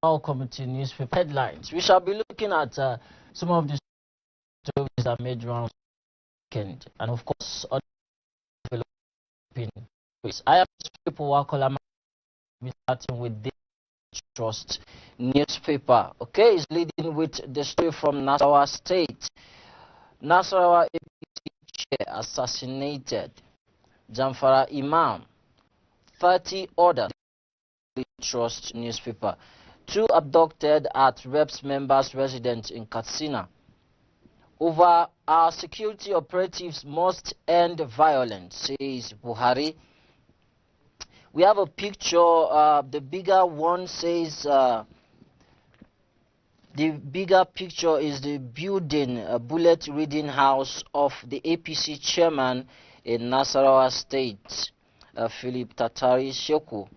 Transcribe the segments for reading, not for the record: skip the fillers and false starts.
Welcome to newspaper headlines. We shall be looking at some of the stories that made rounds weekend, and of course, other developing stories. I am people Wakola, starting with the Trust newspaper. Okay, is leading with the story from Nasarawa State. Nasarawa APC chair assassinated. Zamfara Imam. 30 others. Trust newspaper. 2 abducted at Reps members' residence in Katsina. Over our security operatives must end violence, says Buhari. We have a picture. The bigger one says the bigger picture is the building, a bullet reading house of the APC chairman in Nasarawa State, Philip Tatari Sheku,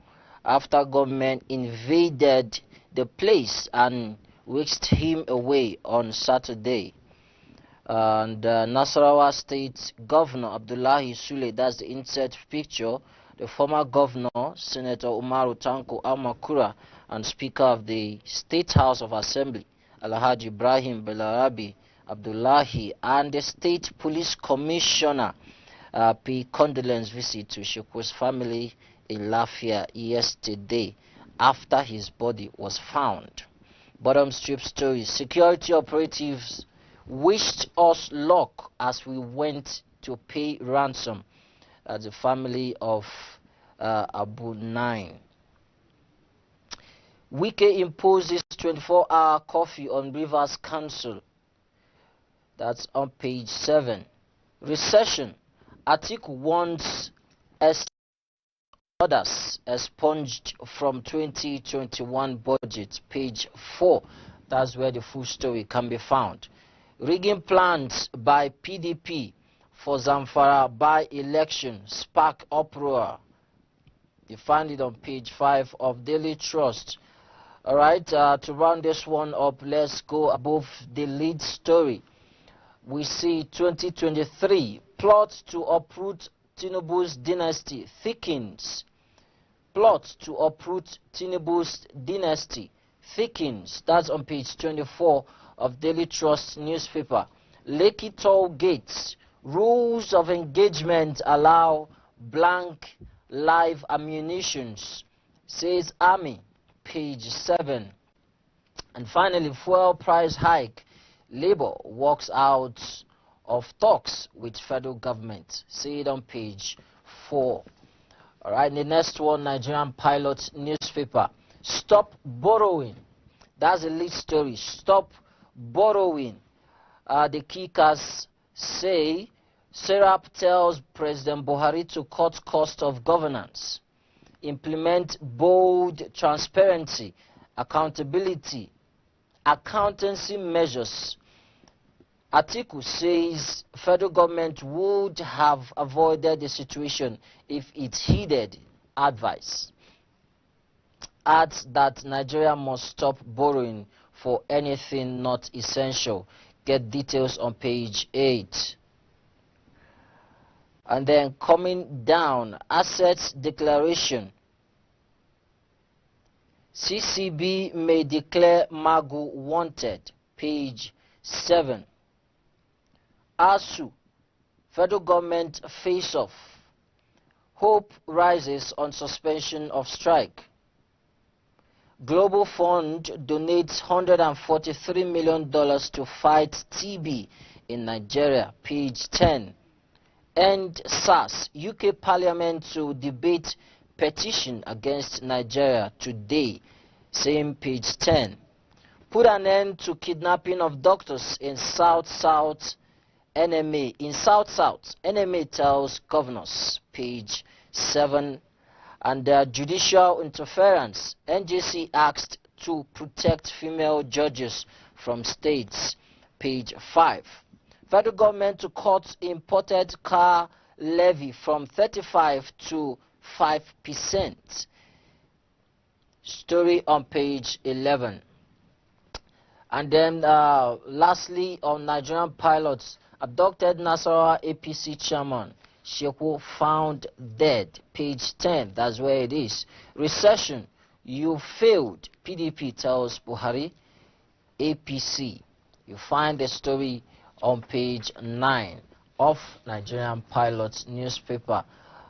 after government invaded the place and whisked him away on Saturday. And Nasarawa State Governor Abdullahi Sule, that's the insert picture, the former governor, Senator Umaru Tanko Almakura, and Speaker of the State House of Assembly, Alhaji Ibrahim Belarabi Abdullahi, and the State Police Commissioner pay condolence visit to Sheku's family in Lafia yesterday after his body was found. Bottom strip story: security operatives wished us luck as we went to pay ransom at the family of Abu Nine. Wike imposes 24-hour curfew on Rivers Council. That's on page 7. Recession. Atiku wants others expunged from 2021 budget. Page 4. That's where the full story can be found. Rigging plans by PDP for Zamfara by-election spark uproar. You find it on page 5 of Daily Trust. Alright, to round this one up, let's go above the lead story. We see 2023 plot to uproot Tinubu's dynasty thickens. Plot to uproot Tinubu's dynasty thickens. That's on page 24 of Daily Trust newspaper. Lekki toll gates. Rules of engagement allow blank live ammunitions, says Army, page 7. And finally, fuel price hike. Labour walks out of talks with federal government. See it on page 4. All right, the next one, Nigerian Pilot newspaper. Stop borrowing. That's the lead story. Stop borrowing. The kickers say Serap tells President Buhari to cut cost of governance, implement bold transparency, accountability, accountancy measures. Atiku says federal government would have avoided the situation if it heeded advice. Adds that Nigeria must stop borrowing for anything not essential. Get details on page 8. And then coming down, assets declaration. CCB may declare Magu wanted. Page 7. ASU, federal government face-off. Hope rises on suspension of strike. Global Fund donates $143 million to fight TB in Nigeria. Page 10. End SARS. UK Parliament to debate petition against Nigeria today. Same page 10. Put an end to kidnapping of doctors in South-South. NMA. In South-South. NMA tells governors. Page 7. And judicial interference. NJC asked to protect female judges from states. Page 5. Federal government to cut imported car levy from 35 to 5%. Story on page 11. And then lastly, on Nigerian pilots, abducted Nasarawa APC chairman Sheku found dead. Page 10, that's where it is. Recession. You failed, PDP tells Buhari. APC. You find the story on page 9 of Nigerian Pilot's newspaper.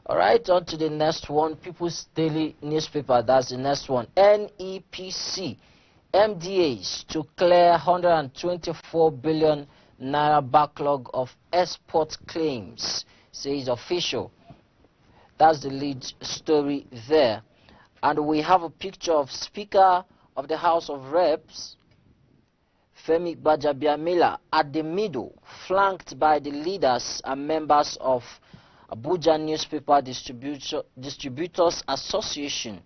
Alright, on to the next one. People's Daily newspaper. That's the next one. NEPC. MDAs to clear 124 billion naira backlog of export claims, says official. That's the lead story there. And we have a picture of Speaker of the House of Reps, Femi Gbajabiamila, at the middle, flanked by the leaders and members of Abuja Newspaper Distributors Association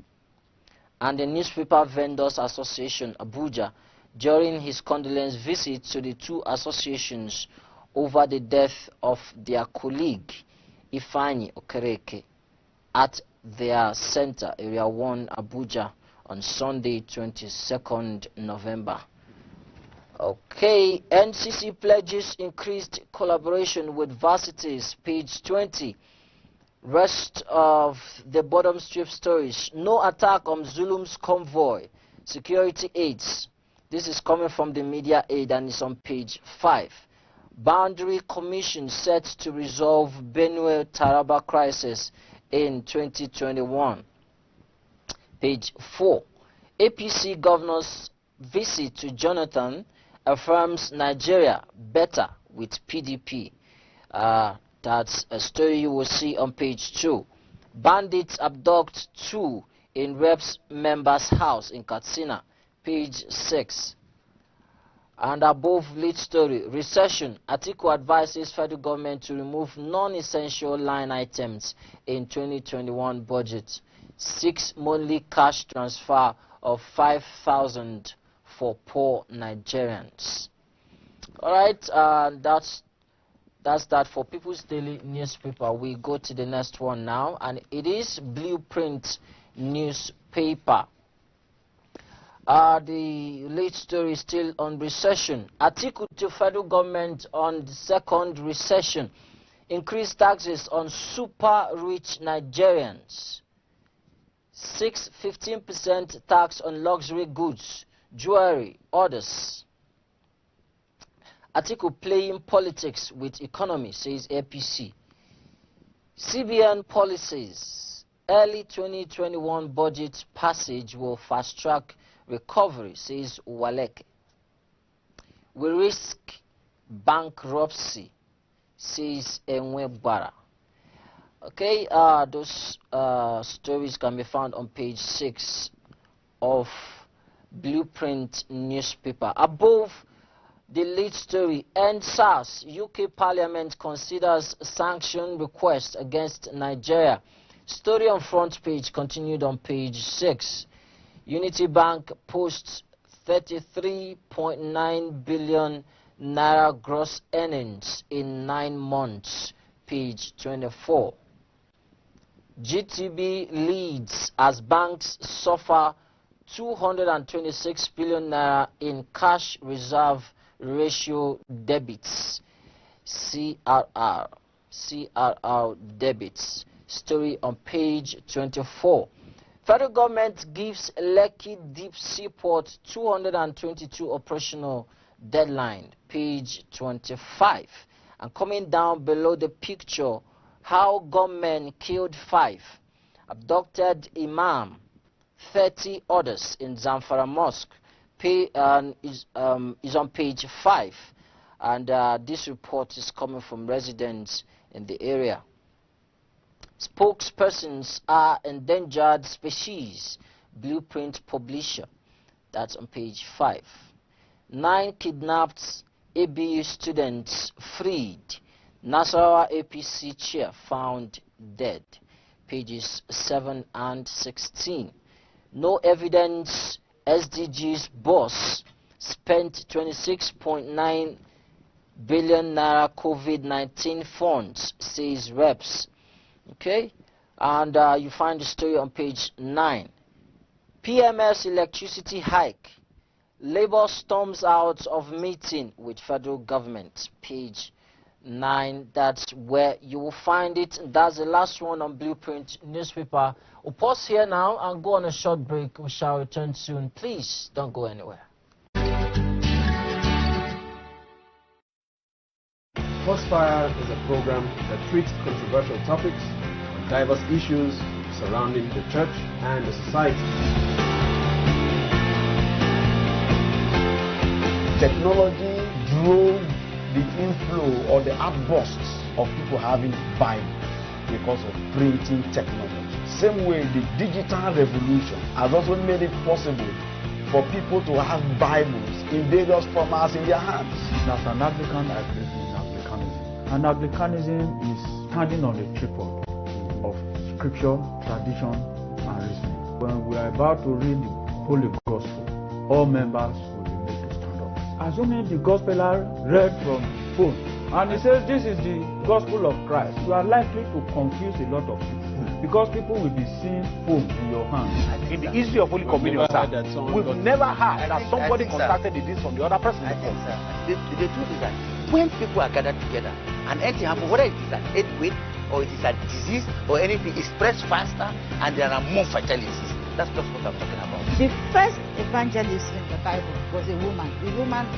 and the Newspaper Vendors Association, Abuja, during his condolence visit to the two associations over the death of their colleague, Ifeanyi Okereke, at their center, Area 1, Abuja, on Sunday, 22nd November. Okay, NCC pledges increased collaboration with varsities, page 20. Rest of the bottom strip stories. No attack on Zulum's convoy. Security aids. This is coming from the media aid and it's on page 5. Boundary Commission set to resolve Benue Taraba crisis in 2021. Page 4. APC governor's visit to Jonathan affirms Nigeria better with PDP. That's a story you will see on page 2. Bandits abduct 2 in Reps member's house in Katsina, page 6. And above lead story, recession. Atiku advises federal government to remove non-essential line items in 2021 budget. 6 monthly cash transfer of 5,000 for poor Nigerians. Alright, that's that for People's Daily newspaper. We go to the next one now, and it is Blueprint newspaper. The lead story is still on recession. Atiku to federal government on the second recession. Increased taxes on super rich Nigerians. 15% tax on luxury goods, jewelry, others. Atiku playing politics with economy, says APC. CBN policies. Early 2021 budget passage will fast-track recovery, says Waleke. We risk bankruptcy, says Enwebara. Okay, those stories can be found on page 6 of Blueprint newspaper. Above the lead story, SARS, UK Parliament considers sanction request against Nigeria. Story on front page, continued on page 6. Unity Bank posts 33.9 billion naira gross earnings in 9 months, page 24. GTB leads as banks suffer 226 billion naira in cash reserve ratio debits. CRR debits. Story on page 24. Federal government gives Lekki Deep Seaport 222 operational deadline, page 25. And coming down below the picture, how gunmen killed 5, abducted imam, 30 others in Zamfara Mosque, is on page 5. And this report is coming from residents in the area. Spokespersons are endangered species, Blueprint publisher. That's on page 5. 9 kidnapped ABU students freed. Nasarawa APC chair found dead. Pages 7 and 16. No evidence SDG's boss spent 26.9 billion naira COVID-19 funds, says reps. Okay, and you find the story on page 9. PMS electricity hike. Labour storms out of meeting with federal government, page 9. That's where you will find it. That's the last one on Blueprint newspaper. We'll pause here now and go on a short break. We shall return soon. Please don't go anywhere. Crossfire is a program that treats controversial topics on diverse issues surrounding the church and the society. Technology drove the inflow or the outbursts of people having Bibles because of printing technology. Same way, the digital revolution has also made it possible for people to have Bibles in various formats in their hands. As an Anglican, I believe in Anglicanism. And Anglicanism is standing on the tripod of scripture, tradition, and reason. When we are about to read the Holy Gospel, all members will be made to stand up. Assuming the Gospel are read from phone, and it says this is the Gospel of Christ, you are likely to confuse a lot of people. Because people will be seeing phone in your hand. In the history of Holy Communion, we've never heard that somebody contacted the deeds from the other person. I think so. The truth is that when people are gathered together and anything happens, whether it is an earthquake or it is a disease or anything, it spreads faster and there are more fatalities. That's just what I'm talking about. The first evangelist in the Bible was a woman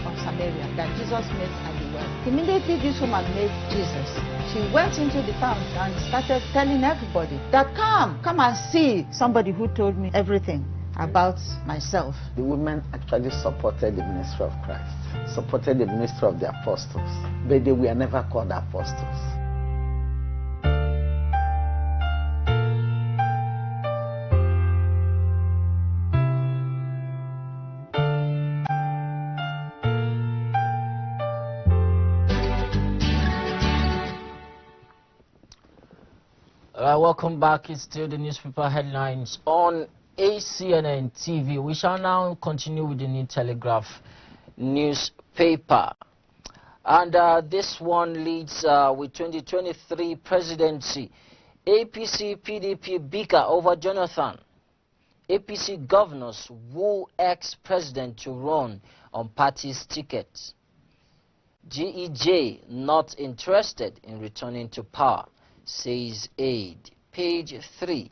of Samaria that Jesus met at the well. Immediately this woman met Jesus. She went into the town and started telling everybody that come and see somebody who told me everything about myself. The women actually supported the ministry of Christ, supported the ministry of the apostles, but they were never called apostles. Welcome back. It's still the newspaper headlines on ACNN TV. We shall now continue with the New Telegraph newspaper. And this one leads with 2023 presidency. APC PDP bicker over Jonathan. APC governors woo ex-president to run on party's ticket. GEJ not interested in returning to power, says aide. Page 3.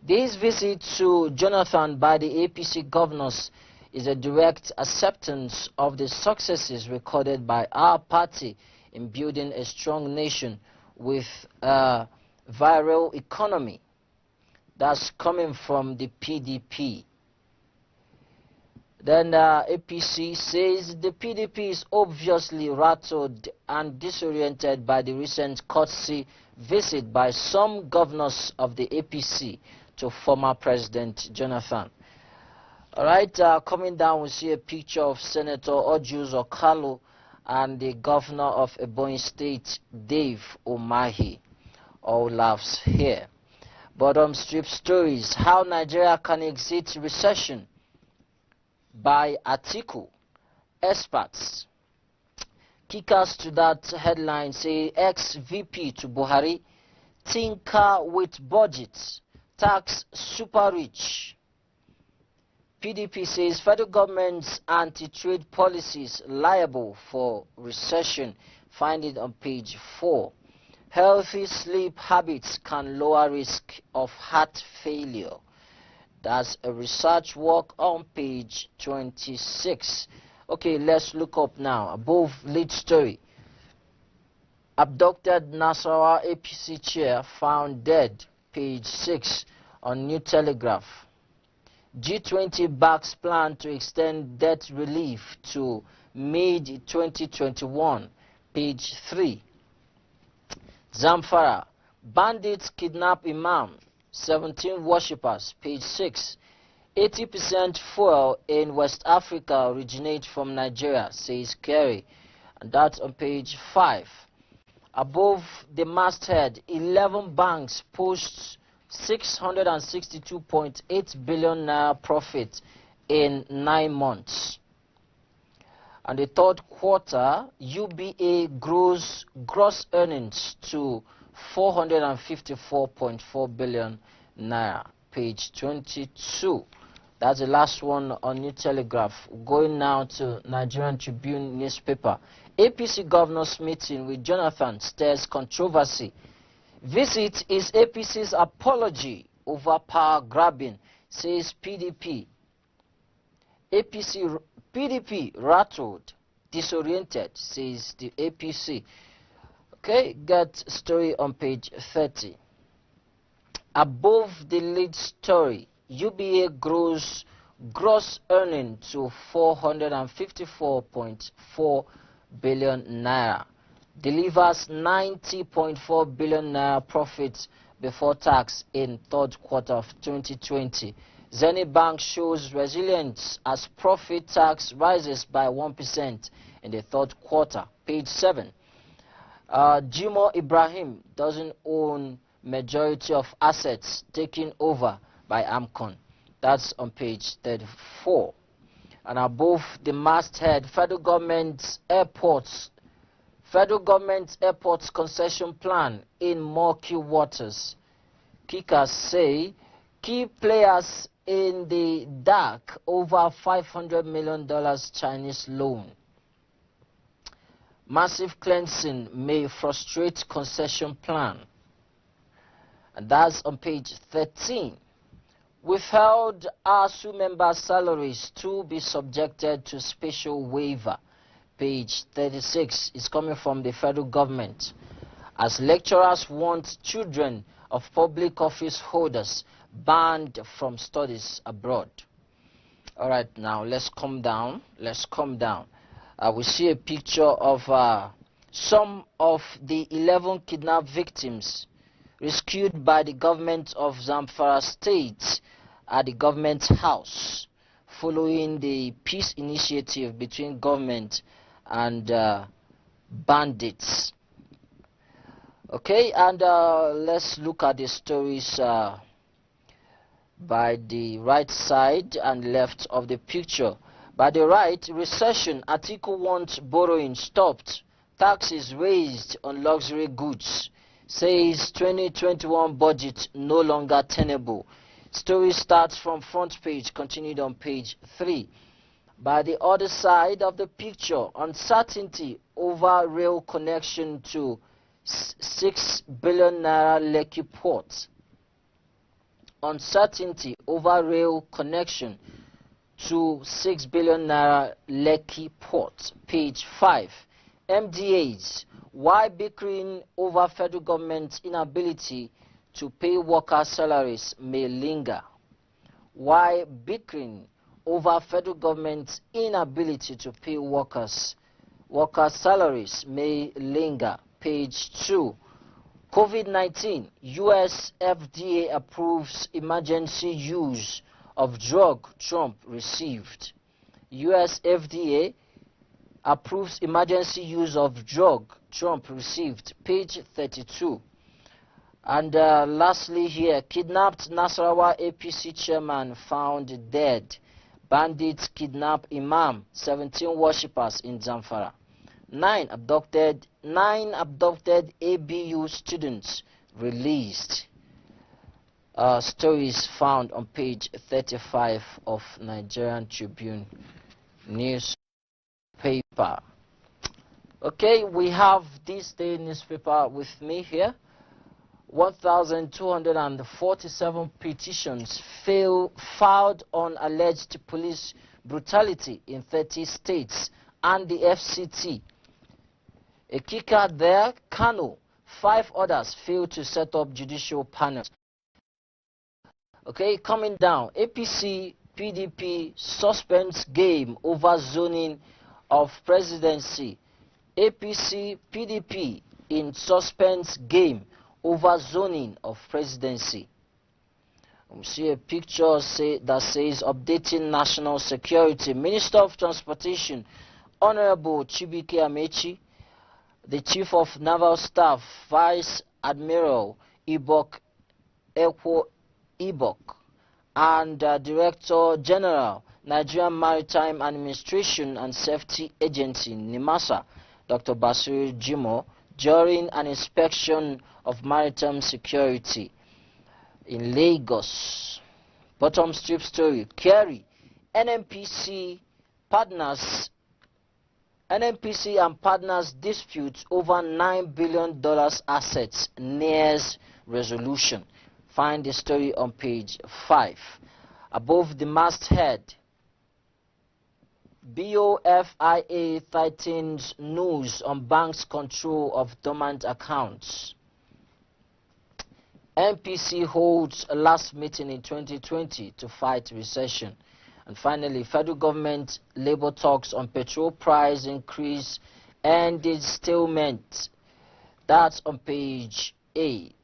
This visit to Jonathan by the APC governors is a direct acceptance of the successes recorded by our party in building a strong nation with a viral economy. That's coming from the PDP. Then APC says the PDP is obviously rattled and disoriented by the recent courtesy visit by some governors of the APC to former President Jonathan. All right, coming down we see a picture of Senator Ojus Okalo and the governor of Ebonyi State, Dave Umahi. All laughs here. Bottom strip stories, how Nigeria can exit recession by Atiku. Experts. Kickers to that headline say ex-VP to Buhari, tinker with budgets, tax super rich. PDP says federal government's anti-trade policies liable for recession. Find it on page 4. Healthy sleep habits can lower risk of heart failure. That's a research work on page 26. Okay, let's look up now. Above lead story. Abducted Nasarawa APC chair found dead. Page 6 on New Telegraph. G20 backs plan to extend debt relief to mid-2021. Page 3. Zamfara. Bandits kidnap Imam. 17 worshippers. Page 6. 80% fuel in West Africa originate from Nigeria, says Kerry. And that's on page 5. Above the masthead, 11 banks post 662.8 billion naira profit in 9 months. And the third quarter, UBA grows gross earnings to 454.4 billion naira. Page 22. That's the last one on New Telegraph. Going now to Nigerian Tribune newspaper. APC governors meeting with Jonathan stirs controversy. Visit is APC's apology over power grabbing, says PDP. PDP rattled, disoriented, says the APC. Okay, get story on page 30. Above the lead story, UBA grows gross earning to 454.4 billion naira. Delivers 90.4 billion naira profits before tax in third quarter of 2020. Zenith Bank shows resilience as profit tax rises by 1% in the third quarter. Page 7. Jimo Ibrahim doesn't own majority of assets taken over by Amcon. That's on page 34. And above the masthead, federal government airports concession plan in murky waters. Kickers say key players in the dark over $500 million Chinese loan. Massive cleansing may frustrate concession plan. And that's on page 13. Withheld ASU members' salaries to be subjected to special waiver. Page 36 is coming from the federal government. As lecturers want children of public office holders banned from studies abroad. All right, now let's calm down. We see a picture of some of the 11 kidnapped victims rescued by the government of Zamfara State at the government house following the peace initiative between government and bandits. Okay, and let's look at the stories by the right side and left of the picture. By the right, recession, Atiku wants borrowing stopped, taxes raised on luxury goods, says 2021 budget no longer tenable. Story starts from front page, continued on page 3. By the other side of the picture, uncertainty over rail connection to 6 billion naira Lekki port. Uncertainty over rail connection to 6 billion naira Lekki port. Page 5. MDAs. Why bickering over federal government's inability to pay workers' salaries may linger. Why bickering over federal government's inability to pay workers' salaries may linger. Page 2. COVID-19. US FDA approves emergency use of drug Trump received. US FDA approves emergency use of drug Trump received. Page 32. And lastly here, kidnapped Nasarawa APC chairman found dead. Bandits kidnap Imam, 17 worshippers in Zamfara. 9 abducted ABU students released. Stories found on page 35 of Nigerian Tribune newspaper. Okay, we have this day newspaper with me here. 1,247 petitions filed on alleged police brutality in 30 states and the FCT. A kicker there, Kano. 5 others failed to set up judicial panels. Okay, coming down. APC, PDP suspends game over zoning of presidency. APC, PDP in suspense game over zoning of presidency. We see a picture that says updating national security. Minister of Transportation, Honorable Chibike Amechi, the Chief of Naval Staff, Vice Admiral Ibok Ekwo Ibok, and Director General, Nigerian Maritime Administration and Safety Agency, NIMASA, Dr. Basiru Jimo, during an inspection of maritime security in Lagos. Bottom strip story, Kerry, NNPC and partners dispute over $9 billion assets nears resolution. Find the story on page 5. Above the masthead, BOFIA tightens news on banks' control of dormant accounts. NPC holds a last meeting in 2020 to fight recession. And finally, federal government labor talks on petrol price increase and its stalemate. That's on page 8.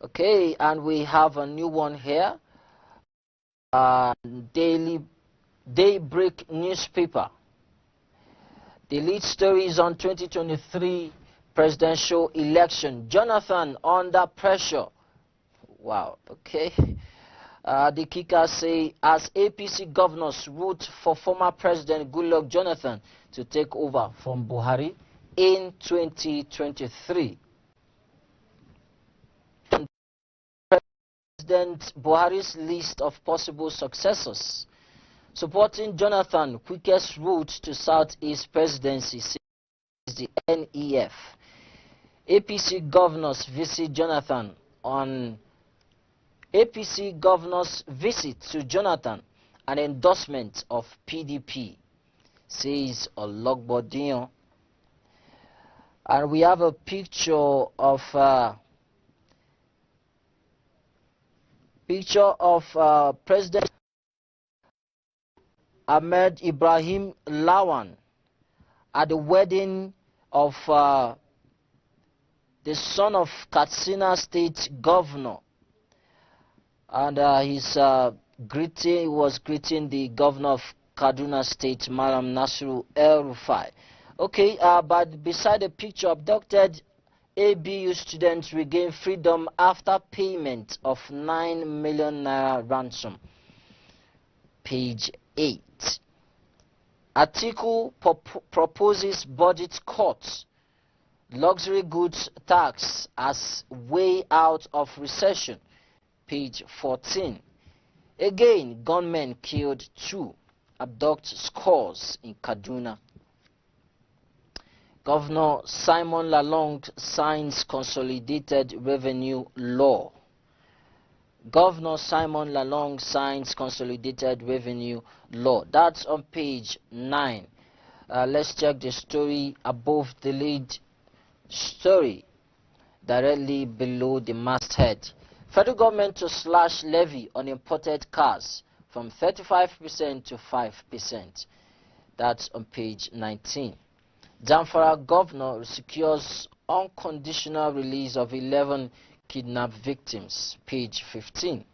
Okay, and we have a new one here. Daybreak newspaper. The lead story is on 2023 presidential election. Jonathan under pressure. Wow, okay. The kicker say, as APC governors root for former President Goodluck Jonathan to take over from Buhari in 2023. President Buhari's list of possible successors supporting Jonathan, quickest route to Southeast presidency, is the NEF. APC governors visit Jonathan on APC governor's visit to Jonathan, an endorsement of PDP, says Ologbodiyan. And we have a picture of President Ahmed Ibrahim Lawan at the wedding of the son of Katsina State Governor. And he was greeting the governor of Kaduna State, Malam Nasiru El-Rufai. Okay, but beside the picture, abducted ABU students regain freedom after payment of 9 million naira ransom. Page 8. Atiku proposes budget cuts. Luxury goods tax as way out of recession. Page 14. Again, gunmen killed 2, abduct scores in Kaduna. Governor Simon Lalong signs consolidated revenue law. Governor Simon Lalong signs consolidated revenue law. That's on page 9. Let's check the story above the lead story, directly below the masthead. Federal government to slash levy on imported cars from 35% to 5%. That's on page 19. Zamfara governor secures unconditional release of 11 kidnapped victims. Page 15.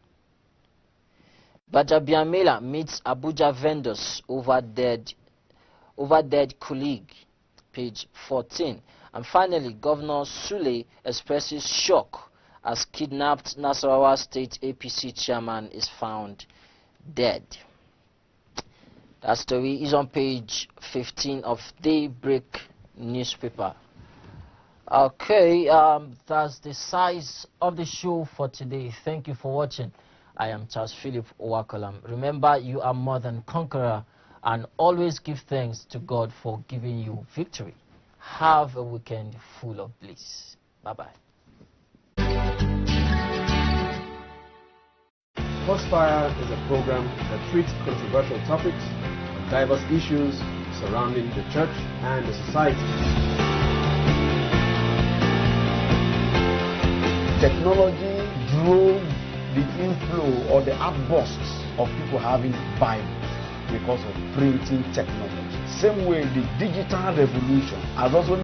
Bajabiamila meets Abuja vendors over dead colleague. Page 14. And finally, Governor Sule expresses shock as kidnapped Nasarawa State APC chairman is found dead. That story is on page 15 of Daybreak newspaper. Okay, that's the size of the show for today. Thank you for watching. I am Charles Philip Owakolam. Remember, you are more than conqueror, and always give thanks to God for giving you victory. Have a weekend full of bliss. Bye-bye. Crossfire is a program that treats controversial topics and diverse issues surrounding the church and the society. Technology drove the inflow or the outbursts of people having Bible because of printing technology. Same way, the digital revolution has also